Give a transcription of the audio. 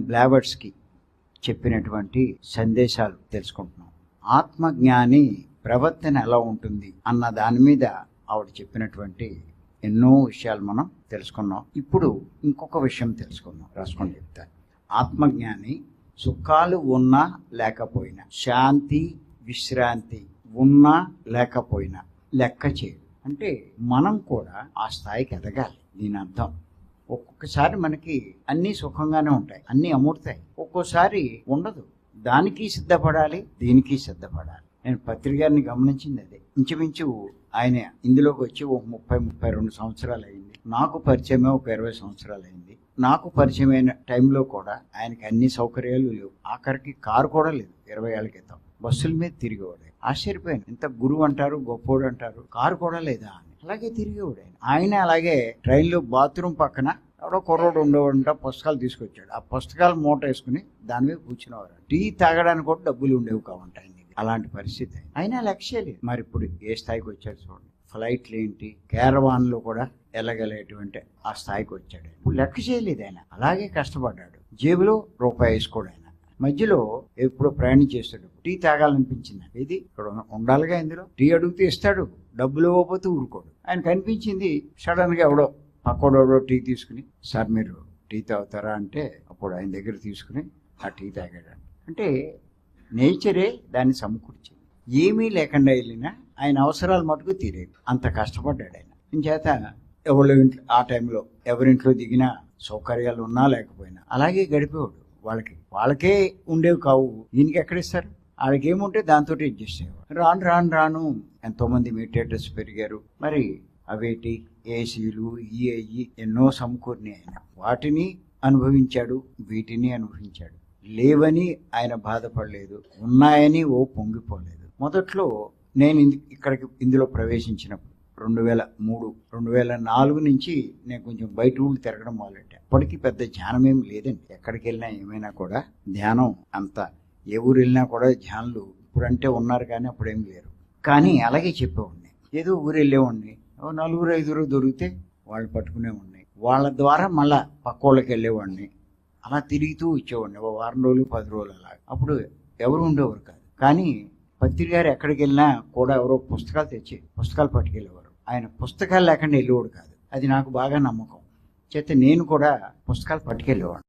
బ్లావర్స్కి చెప్పినటువంటి సందేశాలు తెలుసుకుంటున్నాం. ఆత్మజ్ఞాని ప్రవర్తన ఎలా ఉంటుంది అన్న దాని మీద ఆవిడ చెప్పినటువంటి ఎన్నో విషయాలు మనం తెలుసుకున్నాం. ఇప్పుడు ఇంకొక విషయం తెలుసుకుందాం. రాసుకొని చెప్తాను. ఆత్మజ్ఞాని సుఖాలు ఉన్నా లేకపోయినా, శాంతి విశ్రాంతి ఉన్నా లేకపోయినా లెక్క చేయడు. అంటే మనం కూడా ఆ స్థాయికి ఎదగాలి. దీని అర్థం ఒక్కొక్కసారి మనకి అన్నీ సుఖంగానే ఉంటాయి, అన్నీ అమూర్తాయి. ఒక్కోసారి ఉండదు. దానికి సిద్ధపడాలి, దీనికి సిద్ధపడాలి. నేను పత్రికని గమనించింది అదే. ఇంచుమించు ఆయన ఇందులోకి వచ్చి ఒక 30-32 సంవత్సరాలు అయింది. నాకు పరిచయమే ఒక 20 సంవత్సరాలు అయింది. నాకు పరిచయమైన టైంలో కూడా ఆయనకి అన్ని సౌకర్యాలు లేవు. ఆఖరికి కారు కూడా లేదు. 20 ఏళ్ల క్రితం బస్సుల మీద తిరిగేవాడు. ఆశ్చర్యపోయాను. ఇంత గురువు అంటారు, గొప్పోడు అంటారు, కారు కూడా లేదా అని. అలాగే తిరిగేవాడు ఆయన. అలాగే ట్రైన్లో బాత్రూమ్ పక్కన ఎవడో కుర్రోడు ఉండేవాడంట, పుస్తకాలు తీసుకొచ్చాడు. ఆ పుస్తకాలు మూట వేసుకుని దాని మీద కూర్చునేవారు. టీ తాగడానికి కూడా డబ్బులు ఉండేవి కావంట ఆయన. అలాంటి పరిస్థితి అయినా లక్ష్యం లేదు. మరి ఇప్పుడు ఏ స్థాయికి వచ్చాడు చూడండి. ఫ్లైట్లు ఏంటి, క్యారవాన్లో కూడా వెళ్ళగలేటువంటి ఆ స్థాయికి వచ్చాడు. ఇప్పుడు లెక్క చేయలేదు ఆయన. అలాగే కష్టపడ్డాడు. జేబులో రూపాయి వేసుకోడు ఆయన. మధ్యలో ఎప్పుడో ప్రయాణం చేస్తాడు. టీ తాగాలనిపించింది. ఇది ఇక్కడ ఉండాలిగా. ఇందులో టీ అడిగితే ఇస్తాడు, డబ్బులు ఇవ్వకపోతే ఊరుకోడు. ఆయన కనిపించింది. సడన్ గా ఎవడో పక్కోడెవడో టీ తీసుకుని, సార్ మీరు టీ తాగుతారా అంటే అప్పుడు ఆయన దగ్గర తీసుకుని ఆ టీ తాగాడు. అంటే నేచరే దాన్ని సమకూర్చింది. ఏమీ లేకుండా వెళ్ళినా ఆయన అవసరాలు మటుకు తీరేవి. అంత కష్టపడ్డాడు ఆయన. ఇంచేత ఎవరి ఇంట్లో ఆ టైంలో ఎవరింట్లో దిగినా సౌకర్యాలు ఉన్నా లేకపోయినా అలాగే గడిపేవాడు. వాళ్ళకే ఉండేవి కావు. ఈయనకి ఎక్కడిస్తారు? వాళ్ళకి ఏముంటే దాంతో అడ్జస్ట్ అయ్యేవాడు. రాను ఎంతోమంది మెడిటేటర్స్ పెరిగారు. మరి అవేటి ఏసీలు ఈ ఎన్నో సమకూరినాయి. ఆయన వాటిని అనుభవించాడు, వీటిని అనుభవించాడు. లేవని ఆయన బాధపడలేదు, ఉన్నాయని పొంగిపోలేదు. మొదట్లో నేను ఇందులో ప్రవేశించినప్పుడు 2003, 2004 నుంచి నేను కొంచెం బయట ఊళ్ళు తిరగడం మొదలెట్టాను. అప్పటికి పెద్ద ధ్యానం ఏమి లేదండి. ఎక్కడికి వెళ్ళినా ఏమైనా కూడా ధ్యానం అంత, ఏ ఊరు వెళ్ళినా కూడా ధ్యానులు ఇప్పుడంటే ఉన్నారు కానీ అప్పుడేం లేరు. కానీ అలాగే చెప్పేవాడిని. ఏదో ఊరు వెళ్ళేవాడిని, 4-5 దొరికితే వాళ్ళు పట్టుకునే ఉన్నాయి. వాళ్ళ ద్వారా మళ్ళా పక్కోళ్ళకి వెళ్ళేవాడిని. అలా తిరుగుతూ వచ్చేవాడిని. 1 వారం రోజులు 10 రోజులు అలా. అప్పుడు ఎవరు ఉండేవారు కాదు. కానీ పత్రిక గారు ఎక్కడికి వెళ్ళినా కూడా ఎవరో పుస్తకాలు పట్టుకెళ్ళేవారు. ఆయన పుస్తకాలు లేకుండా వెళ్ళేవాడు కాదు. అది నాకు బాగా నమ్మకం చేత నేను కూడా పుస్తకాలు పట్టుకెళ్ళేవాడు.